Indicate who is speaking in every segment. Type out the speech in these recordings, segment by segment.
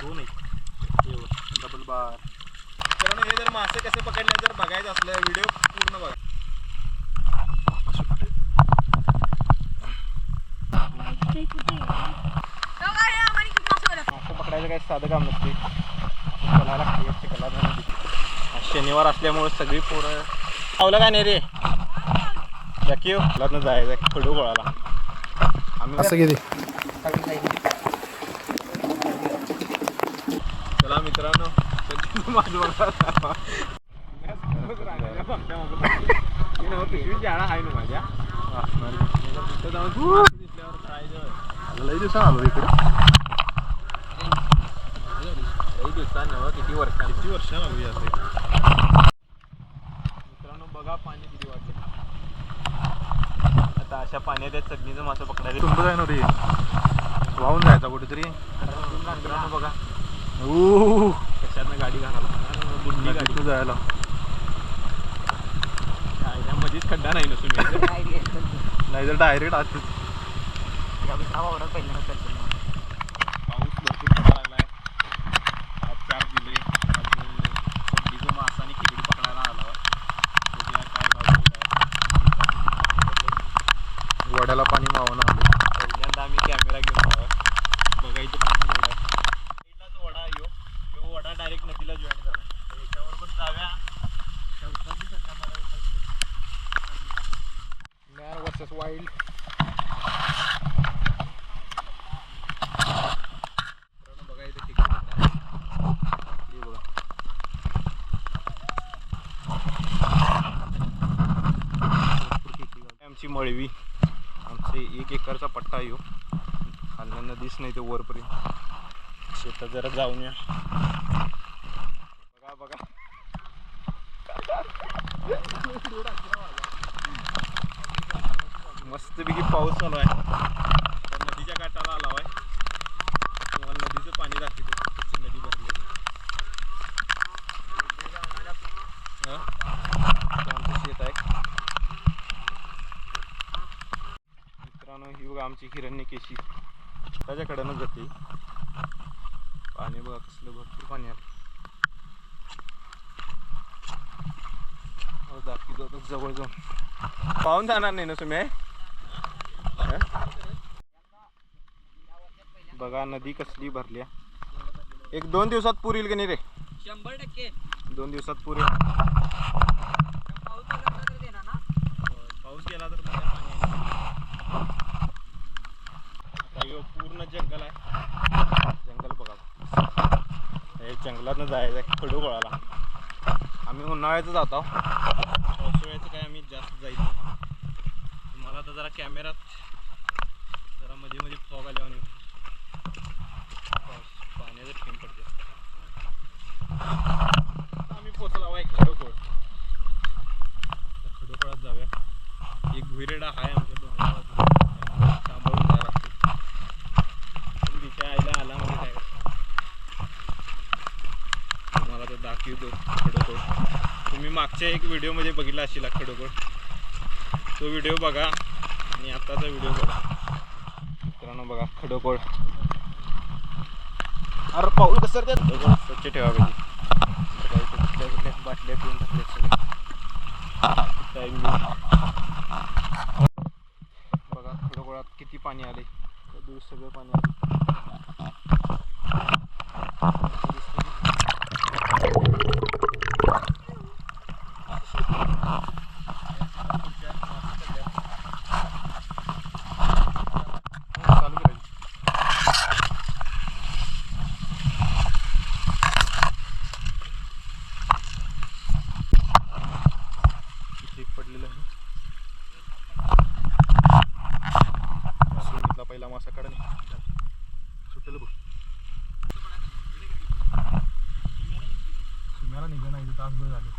Speaker 1: दोन आहेत डबल बार. मित्रांनो हे जर मासे कसे पकडले जर बघायचं असलं व्हिडिओ पूर्ण बघा. मासे पकडायचं काही साधं काम नसते. चला लागते चिखला शनिवार असल्यामुळे सगळी पोरं लावलं काय नाही रे नक्की न जायचं खडू गोळाला आम्ही असं किती. चला मित्रांनो पिशवी जाळा आहे ना माझ्या लई दिवसानं आलो इकडे. लई दिवसानं किती वर्षानं आलो याचे. मित्रांनो बघा पाणी किती वाटते. आता अशा पाण्यात चटणीचं मासं पकडायचं तुमचं काय नव्हती वाहून जायचा कुठेतरी. मित्रांनो बघा कशातनं गाडी घालायला बुंदी गाडी जायला मध्येच खड्डा नाही नसून नाही तर डायरेक्ट आज पाऊस भरपूर पडायला लागलाय. आज 4 जुलै चटणीचं मासा आणि खिचडी पकडायला आला काय वड्याला पाणी मावणं आलं. पहिल्यांदा आम्ही कॅमेरा घेऊन आलो बघायचं पाणी एवढा जो वडा यो वडा डायरेक्ट नदीला जॉईन झाला. याच्याबरोबर जाव्या मॅन वर्सेस वाईल्ड. बघायचं ठिकाण बघा आमची मळवी आमचे 1 एकरचा पट्टा येऊ खाल्ल्या नदीच नाही ते वरपर्यंत. शेतात जरा जाऊन या बघा बघा मस्तपैकी पाऊस चालू आहे. नदीच्या काठाला आला आहे तुम्हाला नदीचं पाणी दाखवतो कशी नदी भरली. आमचं शेत आहे मित्रांनो. ही बघा आमची हिरण्यकेशी त्याच्याकडनं जाते. पाणी बघा कसलं भरपूर पाणी आलं. दाखवतो आता जवळ जाऊन पाहून जाणार नाही ना तुम्ही. बघा नदी कसली भरल्या. 1-2 दिवसात पूर येईल की नाही रे.
Speaker 2: 100%
Speaker 1: 2 दिवसात पूर येईल. पाऊस गेला तर पूर्ण जंगल आहे. जंगल बघा हे जंगलातनं जायचं आहे खडू गोळाला. आम्ही उन्हाळ्याचं जातो पावसाळ्याचं काय आम्ही जास्त जायचं. तुम्हाला तर जरा कॅमेरात जरा मध्ये मध्ये फॉग आल्यावर पाण्याचं थेंब पडते. आम्ही पोचला आहे खडोखोड. खडोखोडात जाऊया. एक भुईरेडा आहे आमच्या डोंगरावर सांभाळून जायला लागते. पण तिच्या आईला आला म्हणजे काय तुम्हाला तर दाखवतो खडोखोड. तुम्ही मागच्या एक व्हिडिओमध्ये बघितला असेल खडोखोड तो व्हिडिओ बघा आणि आत्ताचा व्हिडिओ बघा. मित्रांनो बघा खडोखोड. अरे पाऊल कसं त्यात खडोखोड स्वच्छ ठेवा पाहिजे. कुठल्या कुठल्या बाटल्या पिऊन टाकल्या सगळे बघा खडोखोडात किती पाणी आले. दूर सगळं पाणी आले. पडलेलं आहे पहिला मासा काढून सुटेल बघ. तुम्हाला निघा नाही तासभर झाले.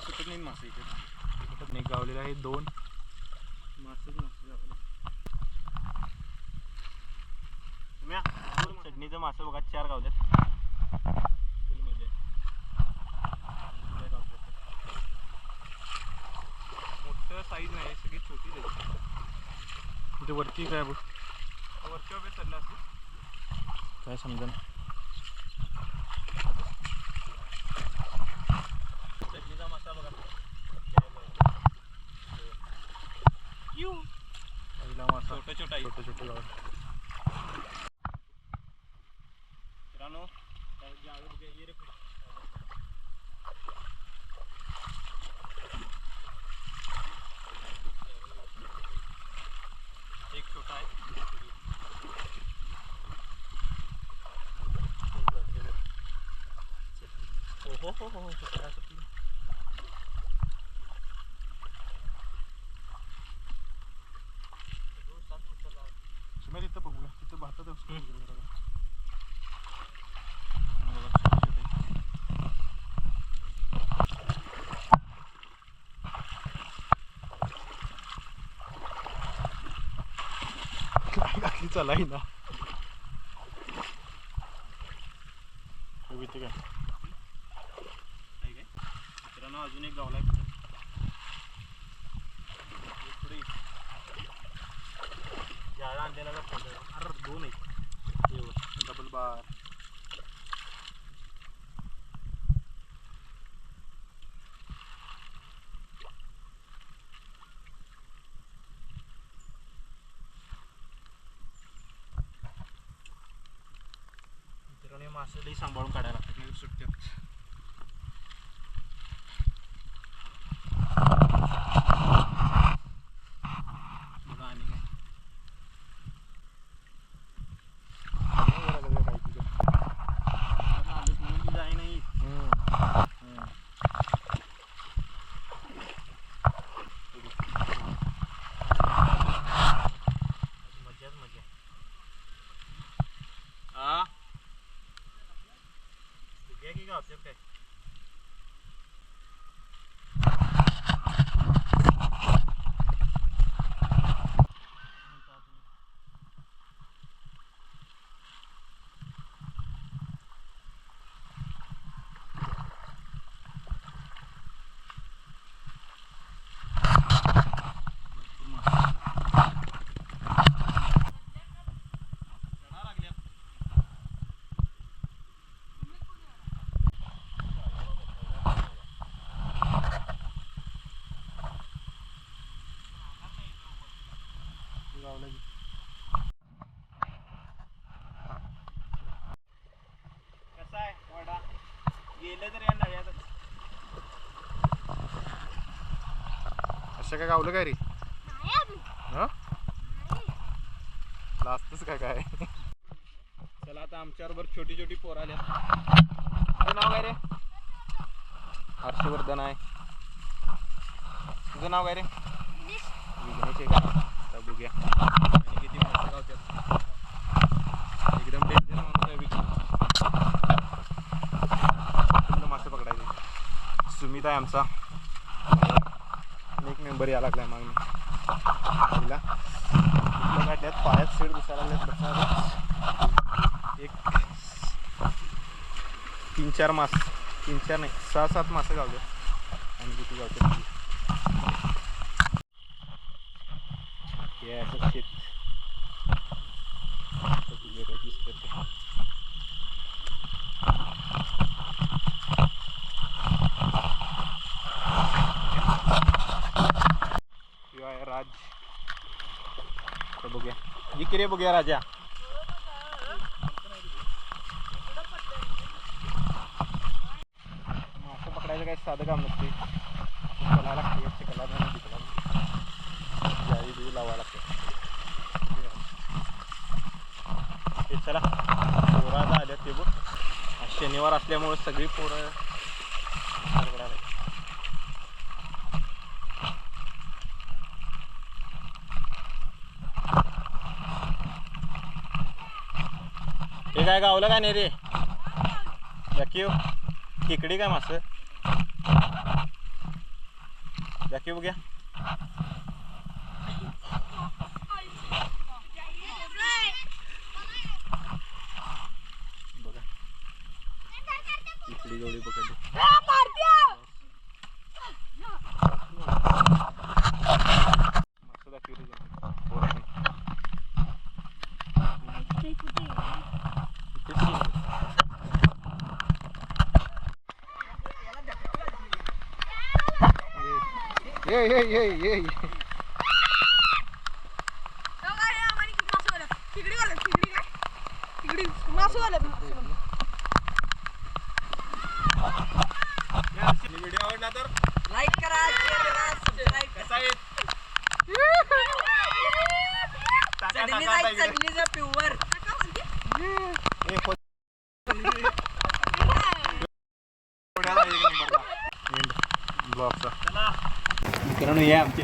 Speaker 1: सुटत नाही मासे इथे सुटत नाही. गावलेला आहे 2 मासेच मासे गावले. चटणीचं मासं बघा 4 गावल्यात. फुल मजा. साईज नाही, सगळी छोटीच आहे.
Speaker 2: इथे वरती काय बघ,
Speaker 1: वरच्या वेळेस चाललं असते
Speaker 2: काय समजा.
Speaker 1: चटणीचा मसाला बघा.
Speaker 2: पहिला मासा
Speaker 1: छोटं छोटं आहे.
Speaker 2: छोटं छोटं गाव.
Speaker 1: मित्रांनो ये रे पुढे. एक छोटा आहे. हो हो हो हो
Speaker 2: सुम्या तिथं बघूया, तिथं भातात चला ना इथे काय
Speaker 1: मित्रांनो अजून एक गावला आहे पुढे. जाळा आणलेला अरे 2 आहेत.
Speaker 2: डबल बार.
Speaker 1: मित्रांनो मासे लई सांभाळून काढायला लागतात, नाही सुट्ट्यात. बघा आणि काय आलेच म्हणून ती जाई नाही. मजाच मजा. हा घ्या की गावच्यात काय. कसा आहे वडा गेलं तर या नळ्यातच.
Speaker 2: असं काय गावलं काय रे? हा लास्टच काय काय.
Speaker 1: चला आता आमच्याबरोबर छोटी छोटी पोरं आल्या. तुझं नाव काय रे? हर्षवर्धन आहे. तुझं नाव काय रे? विघ्नेश आहे का? तर बघूया आणि किती माणसं गावतात. एकदम डेंजर माणूस आहे विघ्नेश.
Speaker 2: पूर्ण मासे पकडायचे.
Speaker 1: सुमित आहे आमचा.
Speaker 2: एक मेंबर यायला लागलाय मागणी पहिला. कुठल्या गाड्यात पायात सेड दिसायला लागल्यात बसायला.
Speaker 1: एक 3-4 मास, 3-4 नाही 6-7 मासे गावतात.
Speaker 2: आणि किती गावतात
Speaker 1: हे असं शेत आहे राज. तर बघूया इकडे बघूया राजा. मासे पकडायचं काही साधं काम नसते. चलायला लागते चिखलात आणि चिखलात जाळी बिळी लावायला लागते. हे चला पोरं आता आल्यात ते बघ. आज शनिवार असल्यामुळे सगळी पोरं हे काय गावलं काय नाही रे? दाखव खेकडी काय मासं दाखव बघ्या. बघा खेकडी गवळी पकडली.
Speaker 2: ये
Speaker 1: व्हिडिओ आवडला तर
Speaker 3: लाईक करा, शेअर करा, सबस्क्राईब करा. चढणीचा प्युअर
Speaker 1: मित्रांनो या आमची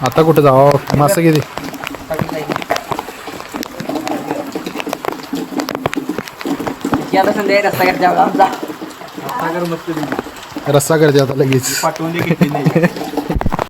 Speaker 4: आता कुठे जावं मासे किती
Speaker 3: आता संध्याकाळी रस्ता करते आमचा
Speaker 4: रस्सा करते आता लगेच
Speaker 1: पाठवून दे किती नाही